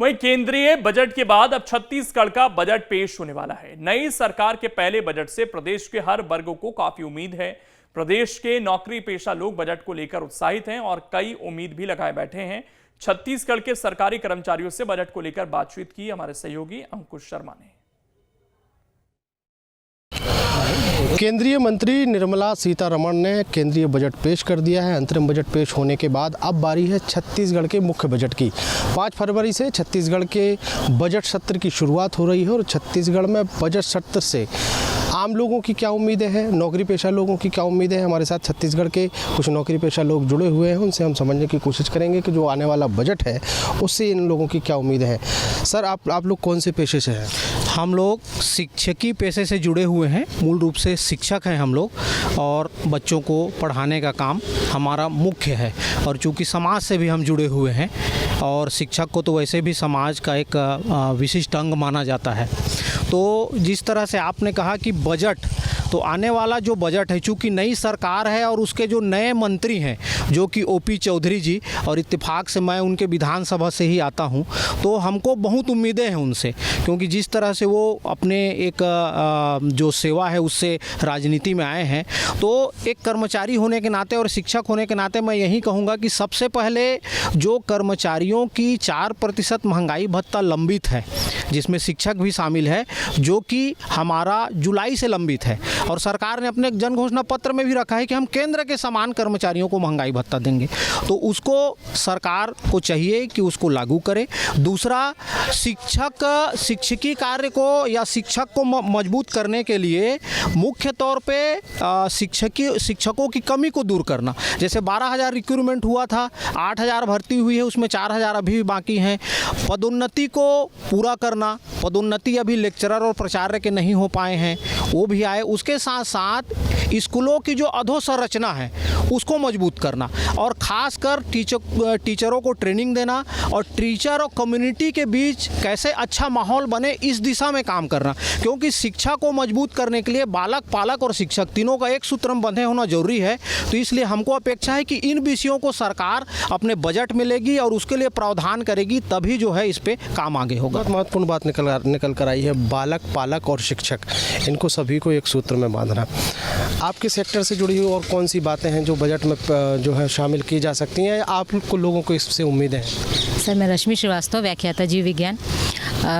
वहीं केंद्रीय बजट के बाद अब छत्तीसगढ़ का बजट पेश होने वाला है। नई सरकार के पहले बजट से प्रदेश के हर वर्ग को काफी उम्मीद है। प्रदेश के नौकरी पेशा लोग बजट को लेकर उत्साहित हैं और कई उम्मीद भी लगाए बैठे हैं। छत्तीसगढ़ के सरकारी कर्मचारियों से बजट को लेकर बातचीत की हमारे सहयोगी अंकुश शर्मा ने। केंद्रीय मंत्री निर्मला सीतारमण ने केंद्रीय बजट पेश कर दिया है। अंतरिम बजट पेश होने के बाद अब बारी है छत्तीसगढ़ के मुख्य बजट की। 5 फरवरी से छत्तीसगढ़ के बजट सत्र की शुरुआत हो रही है और छत्तीसगढ़ में बजट सत्र से आम लोगों की क्या उम्मीदें हैं, नौकरी पेशा लोगों की क्या उम्मीदें हैं। हमारे साथ छत्तीसगढ़ के कुछ नौकरी पेशा लोग जुड़े हुए हैं, उनसे हम समझने की कोशिश करेंगे कि जो आने वाला बजट है उससे इन लोगों की क्या उम्मीदें हैं। सर, आप लोग कौन से पेशे से हैं? हम लोग शिक्षकी पेशे से जुड़े हुए हैं। मूल रूप से शिक्षक हैं हम लोग और बच्चों को पढ़ाने का काम हमारा मुख्य है। और चूँकि समाज से भी हम जुड़े हुए हैं और शिक्षक को तो वैसे भी समाज का एक विशिष्ट अंग माना जाता है। तो जिस तरह से आपने कहा कि बजट, तो आने वाला जो बजट है, चूँकि नई सरकार है और उसके जो नए मंत्री हैं जो कि ओपी चौधरी जी, और इत्तेफाक से मैं उनके विधानसभा से ही आता हूं, तो हमको बहुत उम्मीदें हैं उनसे, क्योंकि जिस तरह से वो अपने एक जो सेवा है उससे राजनीति में आए हैं। तो एक कर्मचारी होने के नाते और शिक्षक होने के नाते मैं यही कहूँगा कि सबसे पहले जो कर्मचारियों की 4% महंगाई भत्ता लंबित है, जिसमें शिक्षक भी शामिल है, जो कि हमारा जुलाई से लंबित है और सरकार ने अपने जन घोषणा पत्र में भी रखा है कि हम केंद्र के समान कर्मचारियों को महंगाई भत्ता देंगे। तो उसको सरकार को चाहिए कि उसको लागू करे। दूसरा, शिक्षकी कार्य को या शिक्षक को मजबूत करने के लिए मुख्य तौर पे शिक्षकों की कमी को दूर करना। जैसे 12,000 रिक्रूटमेंट हुआ था, 8,000 भर्ती हुई है, उसमें 4,000 अभी भी बाकी हैं। पदोन्नति को पूरा करना, पदोन्नति अभी लेक्चरर और प्राचार्य के नहीं हो पाए हैं, वो भी आए। उसके साथ साथ स्कूलों की जो अधोसंरचना है उसको मजबूत करना और ख़ासकर टीचरों को ट्रेनिंग देना और टीचर और कम्युनिटी के बीच कैसे अच्छा माहौल बने, इस दिशा में काम करना। क्योंकि शिक्षा को मजबूत करने के लिए बालक, पालक और शिक्षक तीनों का एक सूत्र में बंधे होना जरूरी है। तो इसलिए हमको अपेक्षा है कि इन विषयों को सरकार अपने बजट में लेगी और उसके लिए प्रावधान करेगी, तभी जो है इस पर काम आगे होगा। बहुत महत्वपूर्ण बात निकल कर आई है, बालक, पालक और शिक्षक, इनको सभी को एक सूत्र में बांधना। आपके सेक्टर से जुड़ी हुई और कौन सी बातें हैं जो बजट में जो है शामिल की जा सकती हैं, आप लोगों को इससे उम्मीदें हैं? सर, मैं रश्मि श्रीवास्तव, व्याख्याता जीव विज्ञान।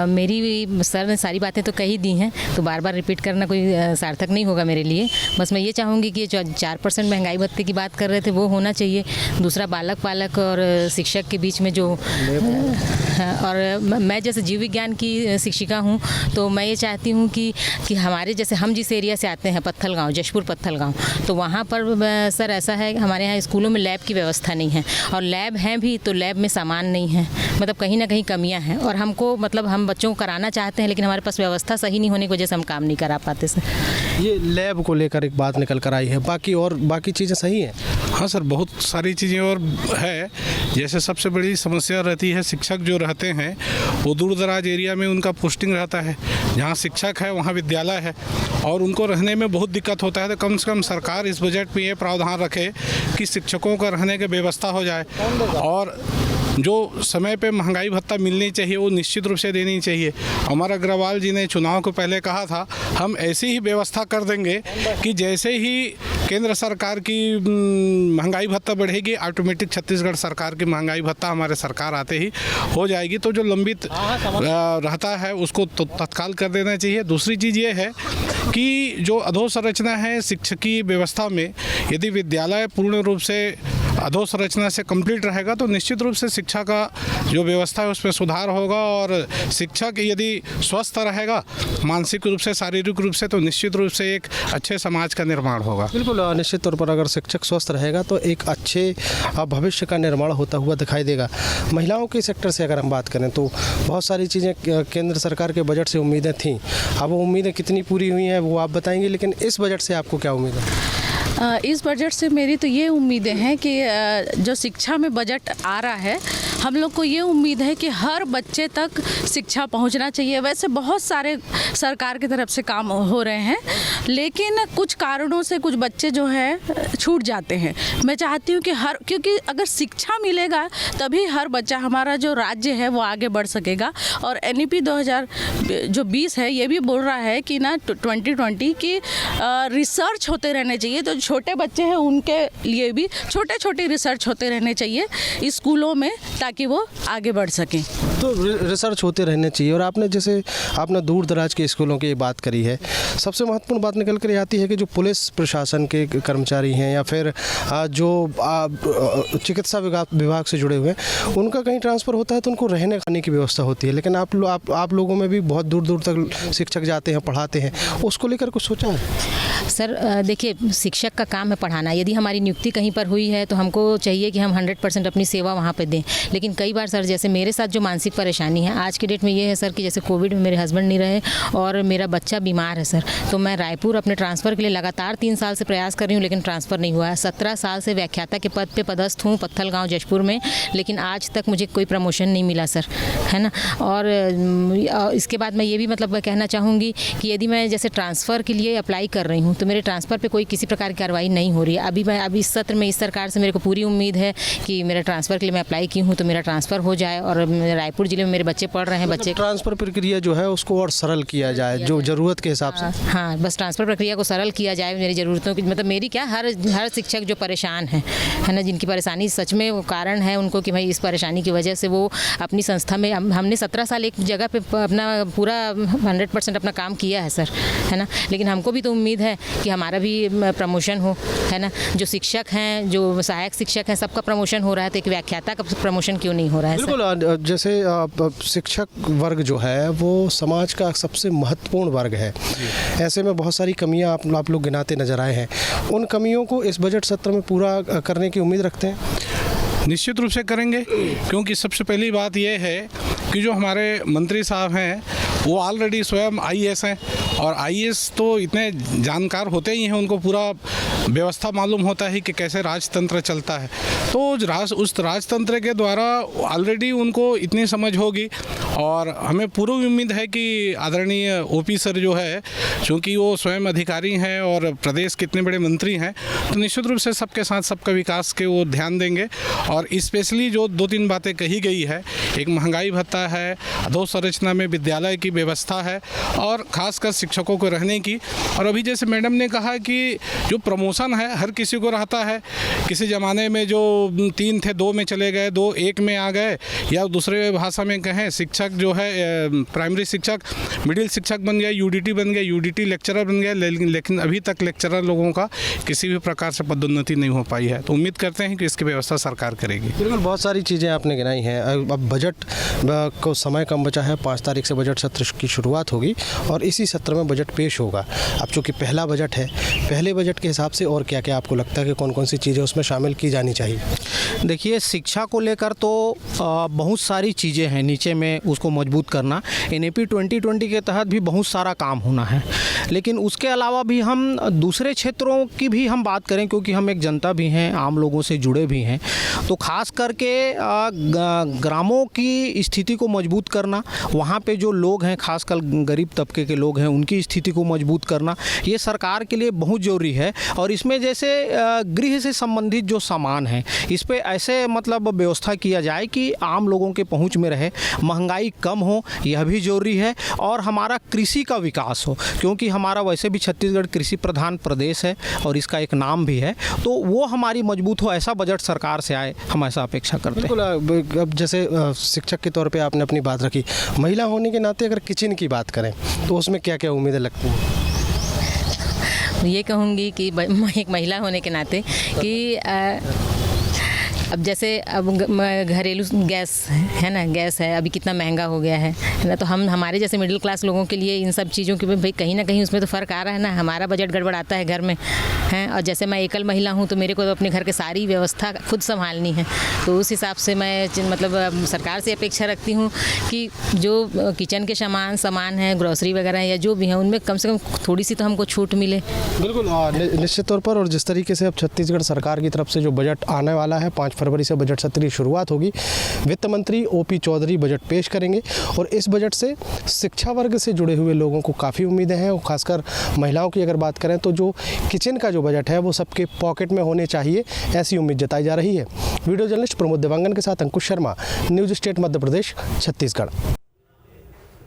मेरी सर ने सारी बातें तो कही दी हैं, तो बार बार रिपीट करना कोई सार्थक नहीं होगा मेरे लिए। बस मैं ये चाहूँगी कि जो 4% महंगाई भत्ते की बात कर रहे थे वो होना चाहिए। दूसरा, बालक, पालक और शिक्षक के बीच में जो, और मैं जैसे जीव विज्ञान की शिक्षिका हूँ, तो मैं ये चाहती हूँ कि हमारे जैसे हम जिस एरिया से आते हैं, पत्थल गाँव, जशपुर पत्थल गाँव, तो वहाँ पर सर ऐसा है, हमारे यहाँ स्कूलों में लैब की व्यवस्था नहीं है, और लैब हैं भी तो लैब में सामान नहीं है, मतलब कहीं ना कहीं कमियाँ हैं। और हमको, मतलब हम बच्चों को कराना चाहते हैं, लेकिन हमारे पास व्यवस्था सही नहीं होने की वजह से हम काम नहीं करा पाते सर। ये लैब को लेकर एक बात निकल कर आई है, बाकी चीज़ें सही हैं? हाँ सर, बहुत सारी चीज़ें और है। जैसे सबसे बड़ी समस्या रहती है, शिक्षक जो रहते हैं वो दूर दराज एरिया में उनका पोस्टिंग रहता है। जहाँ शिक्षक है वहाँ विद्यालय है और उनको रहने में बहुत दिक्कत होता है। तो कम से कम सरकार इस बजट में ये प्रावधान रखे कि शिक्षकों का रहने की व्यवस्था हो जाए और जो समय पे महंगाई भत्ता मिलनी चाहिए वो निश्चित रूप से देनी चाहिए। अमर अग्रवाल जी ने चुनाव को पहले कहा था, हम ऐसी ही व्यवस्था कर देंगे कि जैसे ही केंद्र सरकार की महंगाई भत्ता बढ़ेगी, ऑटोमेटिक छत्तीसगढ़ सरकार की महंगाई भत्ता हमारे सरकार आते ही हो जाएगी। तो जो लंबित रहता है उसको तो तत्काल कर देना चाहिए। दूसरी चीज़ ये है कि जो अधोसंरचना है शिक्षकी व्यवस्था में, यदि विद्यालय पूर्ण रूप से अधोसंरचना से कंप्लीट रहेगा तो निश्चित रूप से शिक्षा का जो व्यवस्था है उसमें सुधार होगा और शिक्षक यदि स्वस्थ रहेगा मानसिक रूप से, शारीरिक रूप से, तो निश्चित रूप से एक अच्छे समाज का निर्माण होगा। बिल्कुल, निश्चित तौर पर अगर शिक्षक स्वस्थ रहेगा तो एक अच्छे भविष्य का निर्माण होता हुआ दिखाई देगा। महिलाओं के सेक्टर से अगर हम बात करें तो बहुत सारी चीज़ें केंद्र सरकार के बजट से उम्मीदें थीं, अब वो उम्मीदें कितनी पूरी हुई हैं वो आप बताएंगे, लेकिन इस बजट से आपको क्या उम्मीद है? इस बजट से मेरी तो ये उम्मीदें हैं कि जो शिक्षा में बजट आ रहा है, हम लोग को ये उम्मीद है कि हर बच्चे तक शिक्षा पहुंचना चाहिए। वैसे बहुत सारे सरकार की तरफ से काम हो रहे हैं, लेकिन कुछ कारणों से कुछ बच्चे जो है छूट जाते हैं। मैं चाहती हूँ कि क्योंकि अगर शिक्षा मिलेगा तभी हर बच्चा, हमारा जो राज्य है वो आगे बढ़ सकेगा। और NEP 2020 है ये भी बोल रहा है कि ना 2020 की रिसर्च होते रहने चाहिए। तो छोटे बच्चे हैं उनके लिए भी छोटे छोटे रिसर्च होते रहने चाहिए स्कूलों में, ताकि वो आगे बढ़ सकें। तो रिसर्च होते रहने चाहिए। और आपने दूर दराज के स्कूलों की बात करी है, सबसे महत्वपूर्ण बात निकल कर आती है कि जो पुलिस प्रशासन के कर्मचारी हैं या फिर जो चिकित्सा विभाग से जुड़े हुए हैं, उनका कहीं ट्रांसफ़र होता है तो उनको रहने खाने की व्यवस्था होती है। लेकिन आप लोगों में भी बहुत दूर दूर तक शिक्षक जाते हैं, पढ़ाते हैं, उसको लेकर कुछ सोचा है? सर देखिए, शिक्षक का काम है पढ़ाना। यदि हमारी नियुक्ति कहीं पर हुई है तो हमको चाहिए कि हम 100% अपनी सेवा वहाँ पे दें। लेकिन कई बार सर, जैसे मेरे साथ जो मानसिक परेशानी है आज की डेट में ये है सर कि जैसे कोविड में मेरे हस्बैंड नहीं रहे और मेरा बच्चा बीमार है सर, तो मैं रायपुर अपने ट्रांसफ़र के लिए लगातार 3 साल से प्रयास कर रही हूँ, लेकिन ट्रांसफ़र नहीं हुआ है। 17 साल से व्याख्याता के पद पे पदस्थ हूँ पत्थलगांव जशपुर में, लेकिन आज तक मुझे कोई प्रमोशन नहीं मिला सर, है ना। और इसके बाद मैं ये भी मतलब कहना चाहूँगी कि यदि मैं जैसे ट्रांसफ़र के लिए अप्लाई कर रही हूँ तो मेरे ट्रांसफ़र पे कोई किसी प्रकार की कार्रवाई नहीं हो रही है। अभी इस सत्र में इस सरकार से मेरे को पूरी उम्मीद है कि मेरा ट्रांसफ़र के लिए मैं अप्लाई की हूँ तो मेरा ट्रांसफ़र हो जाए। और रायपुर ज़िले में मेरे बच्चे पढ़ रहे हैं, बच्चे ट्रांसफ़र प्रक्रिया जो है उसको और सरल किया जाए, जो ज़रूरत के हिसाब से। हाँ, बस ट्रांसफ़र प्रक्रिया को सरल किया जाए मेरी ज़रूरतों की, मतलब मेरी क्या, हर शिक्षक जो परेशान है ना, जिनकी परेशानी सच में वो कारण है उनको कि भाई इस परेशानी की वजह से वो अपनी संस्था में, हमने 17 साल एक जगह पे अपना पूरा 100% अपना काम किया है सर, है ना। लेकिन हमको भी तो उम्मीद है कि हमारा भी प्रमोशन हो, है ना। जो शिक्षक हैं, जो सहायक शिक्षक हैं, सबका प्रमोशन हो रहा है, तो एक व्याख्याता का प्रमोशन क्यों नहीं हो रहा है? बिल्कुल, जैसे शिक्षक वर्ग जो है वो समाज का सबसे महत्वपूर्ण वर्ग है। ऐसे में बहुत सारी कमियां आप लोग गिनाते नजर आए हैं। उन कमियों को इस बजट सत्र में पूरा करने की उम्मीद रखते हैं? निश्चित रूप से करेंगे, क्योंकि सबसे पहली बात यह है कि जो हमारे मंत्री साहब हैं वो ऑलरेडी स्वयं IAS हैं, और IAS तो इतने जानकार होते ही हैं, उनको पूरा व्यवस्था मालूम होता है कि कैसे राजतंत्र चलता है। तो उस राजतंत्र के द्वारा ऑलरेडी उनको इतनी समझ होगी। और हमें पूरी उम्मीद है कि आदरणीय OP सर जो है, चूँकि वो स्वयं अधिकारी हैं और प्रदेश के इतने बड़े मंत्री हैं, तो निश्चित रूप से सबके साथ सबका विकास के वो ध्यान देंगे। और स्पेशली जो 2-3 बातें कही गई है, एक महंगाई भत्ता है, अधोसंरचना में विद्यालय की व्यवस्था है, और ख़ासकर शिक्षकों को रहने की। और अभी जैसे मैडम ने कहा कि जो प्रमोशन है हर किसी को रहता है। किसी ज़माने में जो 3 थे 2 में चले गए, 2 1 में आ गए, या दूसरे भाषा में कहें शिक्षक जो है प्राइमरी शिक्षक मिडिल शिक्षक बन गया, UDT बन गया, UDT लेक्चरर बन गया, लेकिन अभी तक लेक्चरर लोगों का किसी भी प्रकार से पदोन्नति नहीं हो पाई है। तो उम्मीद करते हैं कि इसकी व्यवस्था सरकार करेगी। बिल्कुल, बहुत सारी चीज़ें आपने गिनाई हैं। अब बजट को समय कम बचा है, 5 तारीख से बजट सत्र की शुरुआत होगी और इसी सत्र में बजट पेश होगा। अब चूँकि पहला बजट है, पहले बजट के हिसाब से और क्या क्या आपको लगता है कि कौन कौन सी चीज़ें उसमें शामिल की जानी चाहिए? देखिए, शिक्षा को लेकर तो बहुत सारी चीज़ें हैं, नीचे में उसको मजबूत करना। NEP 2020 के तहत भी बहुत सारा काम होना है, लेकिन उसके अलावा भी हम दूसरे क्षेत्रों की भी हम बात करें, क्योंकि हम एक जनता भी हैं, आम लोगों से जुड़े भी हैं, तो ख़ास करके ग्रामों की स्थिति को मजबूत करना, वहाँ पे जो लोग हैं, खासकर गरीब तबके के लोग हैं, उनकी स्थिति को मजबूत करना, ये सरकार के लिए बहुत ज़रूरी है। और इसमें जैसे गृह से संबंधित जो सामान है, इस पे ऐसे मतलब व्यवस्था किया जाए कि आम लोगों के पहुंच में रहे, महंगाई कम हो, यह भी ज़रूरी है। और हमारा कृषि का विकास हो, क्योंकि हमारा वैसे भी छत्तीसगढ़ कृषि प्रधान प्रदेश है और इसका एक नाम भी है, तो वो हमारी मजबूत हो, ऐसा बजट सरकार से आए, हम ऐसा अपेक्षा करते हैं। बिल्कुल, अब जैसे शिक्षक के तौर पे आपने अपनी बात रखी, महिला होने के नाते अगर किचन की बात करें तो उसमें क्या क्या उम्मीदें लगती हैं? ये कहूँगी कि एक महिला होने के नाते कि अब जैसे अब घरेलू गैस है ना, गैस है, अभी कितना महंगा हो गया है है ना। तो हमारे जैसे मिडिल क्लास लोगों के लिए इन सब चीज़ों के भाई कहीं ना कहीं उसमें तो फ़र्क आ रहा है ना। हमारा बजट गड़बड़ाता है घर में हैं, और जैसे मैं एकल महिला हूँ तो मेरे को तो अपने घर के सारी व्यवस्था खुद संभालनी है। तो उस हिसाब से मैं मतलब सरकार से अपेक्षा रखती हूँ कि जो किचन के सामान है, ग्रोसरी वगैरह या जो भी है, उनमें कम से कम थोड़ी सी तो हमको छूट मिले। बिल्कुल निश्चित तौर पर। और जिस तरीके से अब छत्तीसगढ़ सरकार की तरफ से जो बजट आने वाला है, 5 फरवरी से बजट सत्र की शुरुआत होगी। वित्त मंत्री ओपी चौधरी बजट पेश करेंगे और इस बजट से शिक्षा वर्ग से जुड़े हुए लोगों को काफ़ी उम्मीदें हैं। और खासकर महिलाओं की अगर बात करें तो जो किचन का जो बजट है वो सबके पॉकेट में होने चाहिए, ऐसी उम्मीद जताई जा रही है। वीडियो जर्नलिस्ट प्रमोद देवांगन के साथ अंकुश शर्मा, न्यूज़ स्टेट मध्य प्रदेश, छत्तीसगढ़।